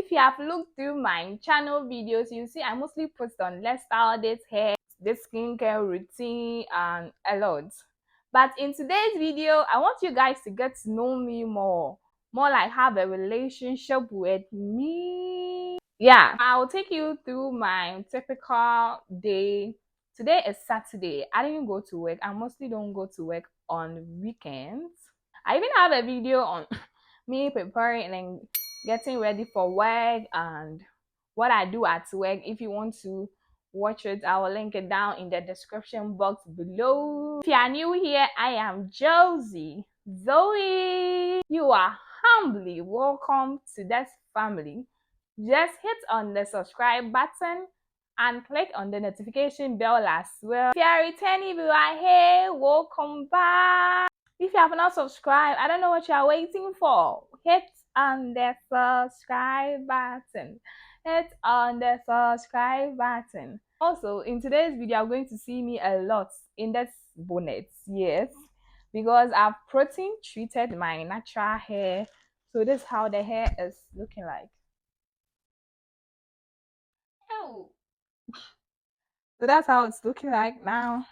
If you have looked through my channel videos, you see I mostly post on let's style this hair, this skincare routine, and a lot. But in today's video, I want you guys to get to know me more like have a relationship with me. Yeah, I'll take you through my typical day. Today is Saturday. I didn't go to work. I mostly don't go to work on weekends. I even have a video on me preparing and getting ready for work and what I do at work. If you want to watch it, I will link it down in the description box below. If you are new here, I am Josie Zoe. You are humbly welcome to this family. Just hit on the subscribe button and click on the notification bell as well. If you are a returning viewer, hey, welcome back. If you have not subscribed, I don't know what you are waiting for. Hit on the subscribe button. Hit on the subscribe button. Also, in today's video, I'm going to see me a lot in this bonnet. Yes, because I've protein treated my natural hair. So this is how the hair is looking like. Oh. So that's how it's looking like now.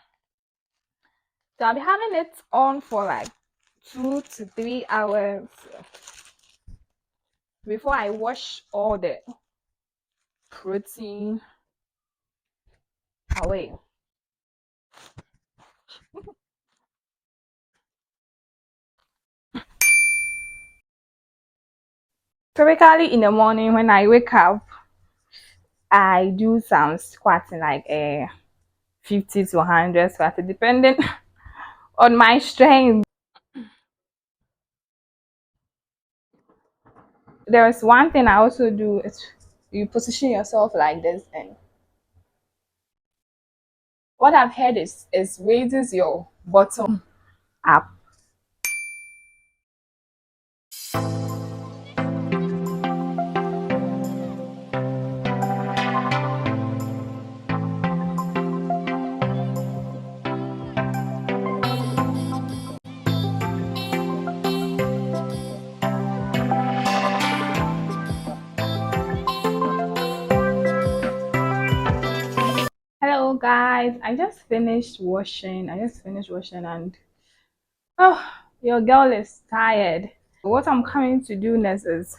So I'll be having it on for like 2 to 3 hours before I wash all the protein away. Typically in the morning when I wake up, I do some squatting like 50 to 100 squats depending on my strength. There's one thing I also do is you position yourself like this, and what I've heard is raises your bottom up. Hello guys, I just finished washing and oh, your girl is tired. What I'm coming to do next is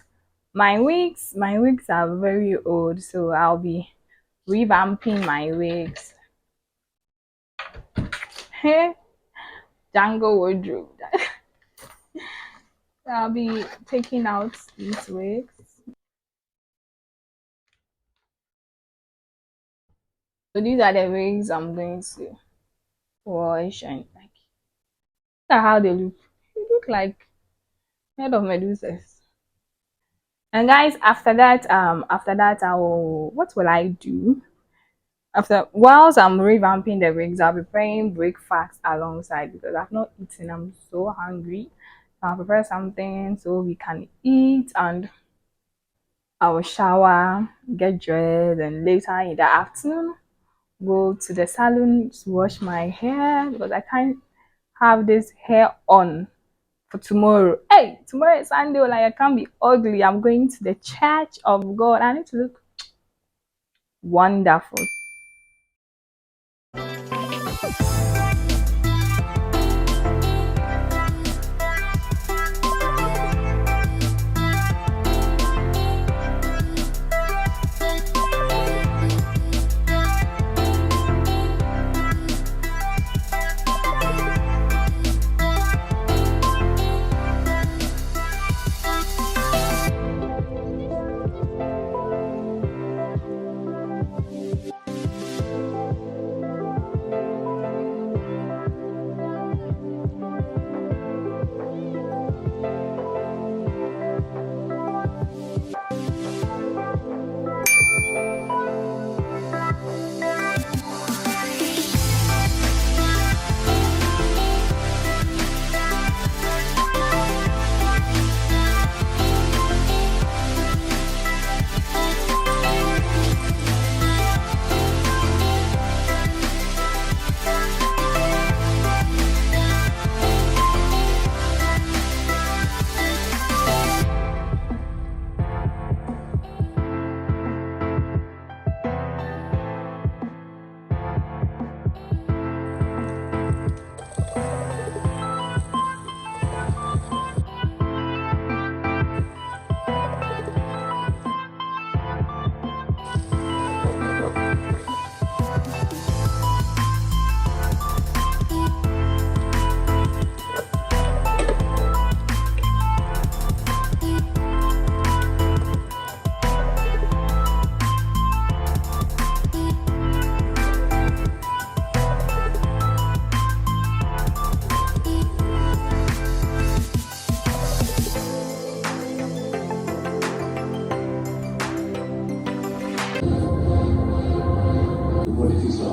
my wigs are very old, so I'll be revamping my wigs. Hey, Django wardrobe. I'll be taking out these wigs. So these are the wigs I'm going to wash, and like look at how they look. They look like head of Medusas. And guys, after that I will, what will I do? Whilst I'm revamping the wigs, I'll be preparing breakfast alongside because I've not eaten. I'm so hungry. I'll prepare something so we can eat, and I will shower, get dressed, and later in the afternoon go to the salon to wash my hair because I can't have this hair on for tomorrow. Hey, tomorrow is Sunday, like I can't be ugly. I'm going to the church of God. I need to look wonderful.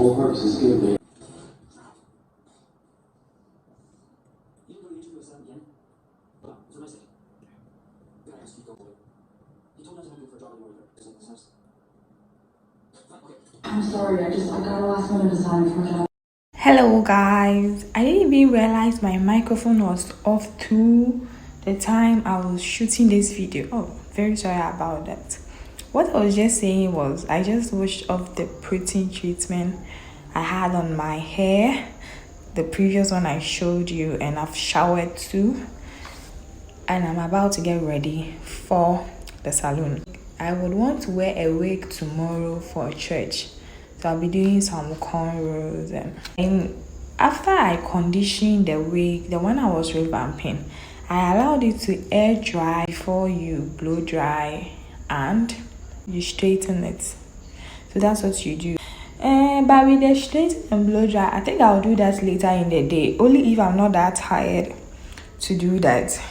whole purpose is good, man. I'm sorry, I got a last minute assignment for. Hello guys, I didn't even realize my microphone was off to the time I was shooting this video. Oh, very sorry about that. What I was just saying was I just washed off the protein treatment I had on my hair, the previous one I showed you, and I've showered too, and I'm about to get ready for the salon. I would want to wear a wig tomorrow for church, so I'll be doing some cornrows. And after I conditioned the wig, the one I was revamping, I allowed it to air dry before you blow dry and you straighten it. So that's what you do. But with the straighten and blow dry, I think I'll do that later in the day, only if I'm not that tired to do that.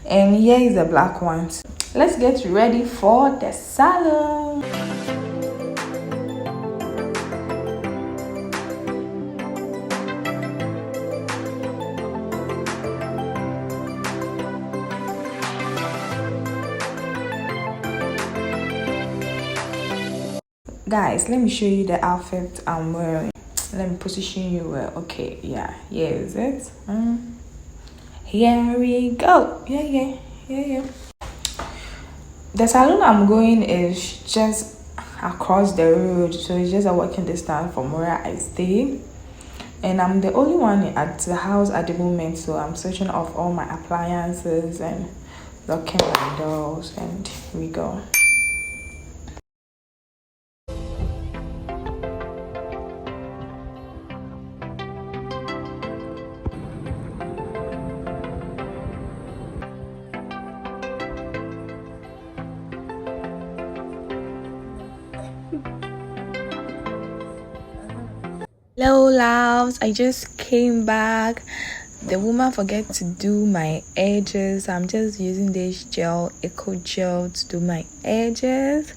And here is the black ones. Let's get ready for the salon. Guys, let me show you the outfit I'm wearing. Let me position you well. Okay, yeah, here is it. Here we go. Yeah. The salon I'm going is just across the road, so it's just a walking distance from where I stay. And I'm the only one at the house at the moment, so I'm switching off all my appliances and locking my doors, and here we go. Hello loves, I just came back. The woman forget to do my edges. I'm just using this eco gel to do my edges.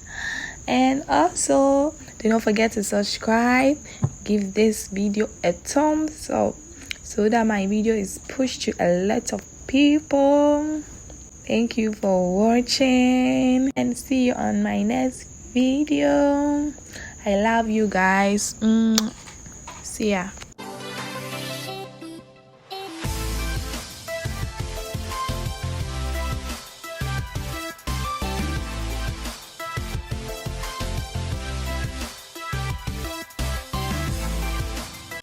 And also do not forget to subscribe, give this video a thumbs up so that my video is pushed to a lot of people. Thank you for watching and see you on my next video. I love you guys. See ya.